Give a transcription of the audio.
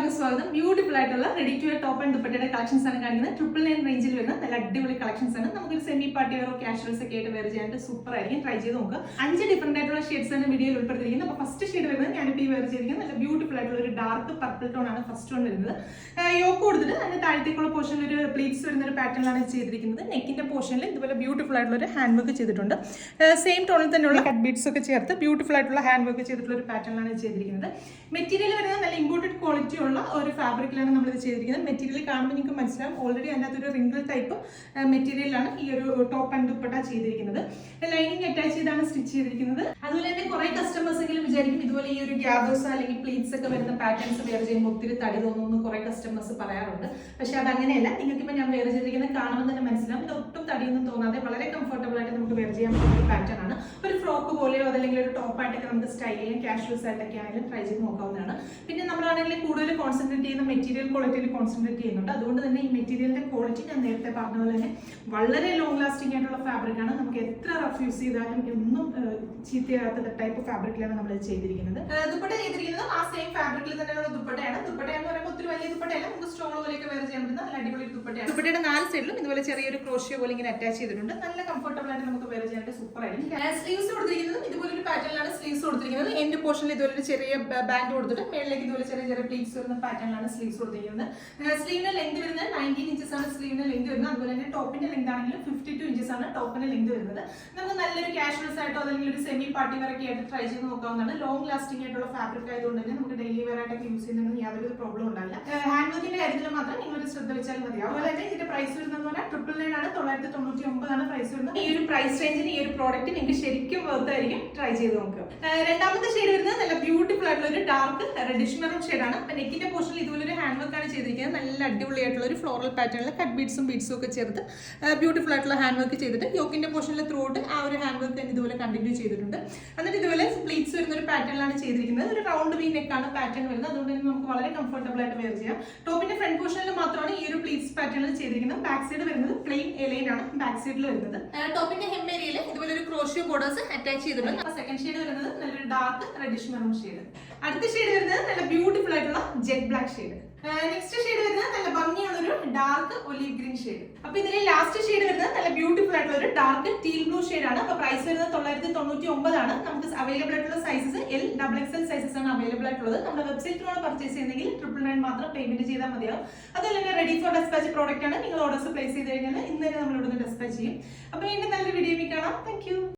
എല്ലാവർക്കും സ്വാഗതം. ബ്യൂട്ടിഫുൾ ആയിട്ടുള്ള ready to wear top and ദുപ്പട്ടയുടെ കളക്ഷൻസ് ആണ് കാണിക്കുന്നത്. 999 റേഞ്ചിൽ വരുന്ന നല്ല അടിപൊളി കളക്ഷൻസ് ആണ്. നമുക്കൊരു സെമി പാർട്ടി വെയറോ കാഷ്വൽസ് ഒക്കെ ആയിട്ട് വെയർ ചെയ്യാനായിട്ട് സൂപ്പർ ആയിരിക്കും. ട്രൈ ചെയ്ത് നോക്കുക. 5 ഡിഫറെന്റ് ആയിട്ടുള്ള ഷെയ്ഡ്സ് ആണ് വീഡിയോയിൽ ഉൾപ്പെടുത്തിയിരിക്കുന്നത്. അപ്പോൾ ഫസ്റ്റ് ഷെയ്ഡ് വരുന്നത് ഞാനിപ്പോൾ ഈ വെയർ ചെയ്തിരിക്കുന്നത് നല്ല ബ്യൂട്ടിഫുൾ ആയിട്ടുള്ള ഒരു ഡാർക്ക് പർപ്പിൾ ടോൺ ആണ് ഫസ്റ്റ് വൺ വരുന്നത്. യോക്ക് കൊടുത്തിട്ട് അതിന്റെ താഴത്തേക്കുള്ള പോർഷനിൽ ഒരു പ്ലീറ്റ്സ് വരുന്ന ഒരു പാറ്റേണിലാണ് ചെയ്തിരിക്കുന്നത്. നെക്കിന്റെ പോർഷനിൽ ഇതുപോലെ ബ്യൂട്ടിഫുൾ ആയിട്ടുള്ള ഒരു ഹാൻഡ് വർക്ക് ചെയ്തിട്ടുണ്ട്. സെയിം ടോണിൽ തന്നെയുള്ള കട്ട് ബീഡ്സ് ഒക്കെ ചേർത്ത് ബ്യൂട്ടിഫുൾ ആയിട്ടുള്ള ഹാൻഡ് വർക്ക് ചെയ്തിട്ടുള്ള ഒരു പാറ്റേണിലാണ് ചെയ്തിരിക്കുന്നത്. മെറ്റീരിയൽ വരുന്നത് നല്ല ഇമ്പോർട്ടഡ് ക്വാളിറ്റി ഉള്ള ഒരു ഫാബ്രിക്കിലാണ് നമ്മൾ ഇത് ചെയ്തിരിക്കുന്നത്. മെറ്റീരിയൽ കാണുമ്പോൾ നിങ്ങൾക്ക് മനസ്സിലാവും ഓൾറെഡി അതിനകത്ത് ഒരു റിംഗിൾ ടൈപ്പ് മെറ്റീരിയലാണ് ഈ ഒരു ടോപ്പ് ആൻഡ് ദുപ്പട്ട ചെയ്തിരിക്കുന്നത്. ലൈനിങ് അറ്റാച്ച് ചെയ്താണ് സ്റ്റിച്ച് ചെയ്തിരിക്കുന്നത്. അതുപോലെ തന്നെ കുറെ കസ്റ്റമേഴ്സ് എങ്കിലും വിചാരിക്കും ഇതുപോലെ ഈ ഒരു ഗ്യാദേഴ്സ് അല്ലെങ്കിൽ പ്ലീറ്റ്സ് ഒക്കെ വരുന്ന പാറ്റേൺസ് വെയർ ചെയ്യുമ്പോൾ ഒത്തിരി തടി തോന്നുന്നു കുറെ കസ്റ്റമേഴ്സ് പറയാറുണ്ട്. പക്ഷെ അത് അങ്ങനെയല്ല. നിങ്ങൾക്കിപ്പോൾ ഞാൻ വെയർ ചെയ്തിരിക്കുന്നത് കാണുമ്പോൾ തന്നെ മനസ്സിലാവും ഇത് ഒട്ടും തടിയൊന്നും തോന്നാതെ വളരെ കംഫർട്ടബിൾ ആയിട്ട് നമുക്ക് വെയർ ചെയ്യാൻ പറ്റുന്ന ഒരു പാറ്റേൺ ആണ്. ഒരു ഫ്രോക്ക് പോലെയോ അതല്ലെങ്കിൽ ഒരു ടോപ്പായിട്ടൊക്കെ നമുക്ക് സ്റ്റൈൽ ചെയ്യാൻ കാഷ്വൽസ് ആയിട്ടൊക്കെ ആണെങ്കിലും ട്രൈ ചെയ്ത് നോക്കാവുന്നതാണ്. പിന്നെ നമ്മളാണെങ്കിൽ കൂടുതൽ കോൺസെൻട്രേറ്റ് ചെയ്യുന്ന മെറ്റീരിയൽ ക്വാളിറ്റിയിൽ കോൺസെൻട്രേറ്റ് ചെയ്യുന്നുണ്ട്. അതുകൊണ്ട് തന്നെ ഈ മെറ്റീരിയലിന്റെ ക്വാളിറ്റി ഞാൻ നേരത്തെ പറഞ്ഞ പോലെ തന്നെ വളരെ ലോങ് ലാസ്റ്റിംഗ് ആയിട്ടുള്ള ഫാബ്രിക് ആണ്. നമുക്ക് എത്ര റഫ് യൂസ് ചെയ്താലും ഒന്നും ചീത്തയാകാത്ത ടൈപ്പ് ഫാബ്രിക്കിലാണ് നമ്മൾ ചെയ്തിരിക്കുന്നത്. ദുപ്പട്ട ചെയ്തിരിക്കുന്നത് ആ സെയിം ഫാബ്രിക്കിൽ തന്നെയുള്ള ദുപ്പട്ടയാണ്. ദുപ്പട്ട എന്ന് പറയുമ്പോൾ ഒത്തിരി വലിയ ദുപ്പട്ടയല്ല, നമുക്ക് സ്റ്റോൾ പോലെയൊക്കെ വെയർ ചെയ്യാൻ പറ്റുന്ന നല്ല അടിപൊളി ദുപ്പട്ടയാണ്. ദുപ്പട്ടയുടെ 4 സൈഡിലും ഇതുപോലെ ചെറിയൊരു ക്രോഷ്യോ പോലെ ഇങ്ങനെ അറ്റാച്ച് ചെയ്തിട്ടുണ്ട്. നല്ല കംഫർട്ടബിൾ ആയിട്ട് നമുക്ക് വെയർ ചെയ്യാനായിട്ട് സൂപ്പർ ആയിരിക്കും. സ്ലീവ്സ് കൊടുത്തിരിക്കുന്നത് ഇതുപോലെ ഒരു പാറ്റേണിലാണ് സ്ലീവ്സ് കൊടുത്തിരിക്കുന്നത്. എൻഡ് പോർഷനിൽ ഇതുപോലെ ഒരു ചെറിയ ബാൻഡ് കൊടുത്തിട്ട് മേളിലേക്ക് ഇതുപോലെ ചെറിയ ചെറിയ പ്ലീറ്റ്സ് വരുന്ന പാറ്റേണിലാണ് സ്ലീവ്സ് കൊടുത്തിരിക്കുന്നത്. സ്ലീവിന്റെ ലെങ്ത് വരുന്നത് 19 ഇഞ്ചസ് ആണ് സ്ലീവിന്റെ ലെങ്ത് വരുന്നത്. അതുപോലെ തന്നെ ടോപ്പിന്റെ ലെങ്ത് ആണെങ്കിലും 52 ഇഞ്ചസ് ആണ് ടോപ്പിന്റെ ലെങ്ത് വരുന്നത്. നമുക്ക് നല്ലൊരു കാഷ്വൽസ് ആയിട്ടോ അല്ലെങ്കിൽ ഒരു സെമി പാർട്ടി വെയർ ഒക്കെ ആയിട്ട് ട്രൈ ചെയ്ത് നോക്കാവുന്നതാണ്. ലോങ് ലാസ്റ്റിംഗ് ആയിട്ടുള്ള ഫാബ്രിക് ആയതുകൊണ്ട് തന്നെ നമുക്ക് ഡെയിലി വെയർ ആയിട്ടൊക്കെ യൂസ് ചെയ്യുന്നതിന് യാതൊരു പ്രോബ്ലം ഉണ്ടാവില്ല. ഹാൻഡ് വർക്കിന്റെ കാര്യത്തിൽ മാത്രം നിങ്ങളൊരു ശ്രദ്ധ വെച്ചാൽ മതിയാവും. അതുപോലെ തന്നെ ഇതിന്റെ പ്രൈസ് വരുന്നത് പറഞ്ഞാൽ 999 ആണ്, 999 ആണ് പ്രൈസ് വരുന്നത്. ഈ ഒരു പ്രൈസ് റേഞ്ചിന് ഈ ഒരു പ്രോഡക്റ്റ് നിങ്ങൾക്ക് ശരിക്കും വർത്ത് ആയിരിക്കും. ട്രൈ ചെയ്ത് നോക്കുക. രണ്ടാമത്തെ ഷെയ്ഡ് വരുന്നത് നല്ല ബ്യൂട്ടിഫുൾ ആയിട്ടുള്ള ഒരു ഡാർക്ക് റെഡിഷ് മെറൂൺ ഷെയ്ഡാണ്. അപ്പൊ നെക്കിന്റെ പോർഷനിൽ ഇതുപോലെ ഒരു ഹാൻഡ് വർക്ക് ആണ് ചെയ്തിരിക്കുന്നത്. നല്ല അടിപൊളിയായിട്ടുള്ള ഒരു ഫ്ലോറൽ പാറ്റേണിൽ കട്ട് ബീഡ്സും ഒക്കെ ചേർത്ത് ബ്യൂട്ടിഫുൾ ആയിട്ടുള്ള ഹാൻഡ് വർക്ക് ചെയ്തിട്ട് യോക്കിന്റെ പോർഷനിൽ ത്രൂട്ട് ആ ഒരു ഹാൻഡ് വർക്ക് തന്നെ ഇതുപോലെ കണ്ടിന്യൂ ചെയ്തിട്ടുണ്ട്. എന്നിട്ട് ഇതുപോലെ പ്ലീറ്റ്സ് വരുന്ന ഒരു പാറ്റേണിലാണ് ചെയ്തിരിക്കുന്നത്. ഒരു റൗണ്ട് വി നെക്കാണ് പാറ്റേൺ വരുന്നത്. അതുകൊണ്ട് തന്നെ നമുക്ക് വളരെ കംഫർട്ടബിൾ ആയിട്ട് വെയർ ചെയ്യാം. ടോപ്പിന്റെ ഫ്രണ്ട് പോർഷനിൽ മാത്രമാണ് ഈ ഒരു പ്ലീറ്റ്സ് പാറ്റേണിൽ ചെയ്തിരിക്കുന്നത്. ബാക്ക് സൈഡ് വരുന്നത് പ്ലെയിൻ എലൈൻ ആണ് ബാക്ക് സൈഡിൽ വരുന്നത്. ടോപ്പിന്റെ hem ഏരിയയിൽ ഇതുപോലെ ഒരു ക്രോഷ്യോ ബോർഡേഴ്സ് അറ്റാച്ച് ചെയ്തിട്ടുണ്ട്. സെക്കൻഡ് ഷെയ്ഡ് വരുന്നത് നല്ലൊരു ഡാർക്ക് റെഡിഷ് മെറൂൺ ഷെയ്ഡ്. അടുത്ത ഷെയ്ഡ് വരുന്നത് നല്ല ബ്യൂട്ടിഫുൾ ആയിട്ടുള്ള jet black shade. Next shade വരുന്നത് നല്ല ഭംഗിയുള്ള ഒരു ഡാർക്ക് ഒലീവ് ഗ്രീൻ ഷെയ്ഡ്. അപ്പൊ ഇതിലെ ലാസ്റ്റ് ഷെയ്ഡ് വരുന്നത് നല്ല ബ്യൂട്ടിഫുൾ ആയിട്ടുള്ള ഒരു ഡാർക്ക് ടീൽ ബ്ലൂ ഷെയ്ഡ് ആണ്. അപ്പൊ പ്രൈസ് വരുന്നത് 999 ആണ്. നമുക്ക് അവൈലബിൾ ആയിട്ടുള്ള സൈസസ് L, XXL സൈസസ് ആണ് അവൈലബിൾ ആയിട്ടുള്ളത്. നമ്മുടെ വെബ്സൈറ്റിലൂടെ പർച്ചേസ് ചെയ്യുന്നെങ്കിൽ 999 മാത്രം പേയ്മെന്റ് ചെയ്താൽ മതിയാവും. അതുപോലെ തന്നെ റെഡി ഫോർ ഡെസ്പാച്ച് പ്രോഡക്റ്റ് ആണ്. നിങ്ങൾ ഓർഡേഴ്സ് പ്ലേസ് ചെയ്ത് കഴിഞ്ഞാൽ ഇന്ന് തന്നെ നമ്മൾ ഇവിടുന്ന് ഡെസ്പാച്ച് ചെയ്യും. അപ്പൊ വീണ്ടും നല്ലൊരു വീഡിയോ കാണാം. Thank you.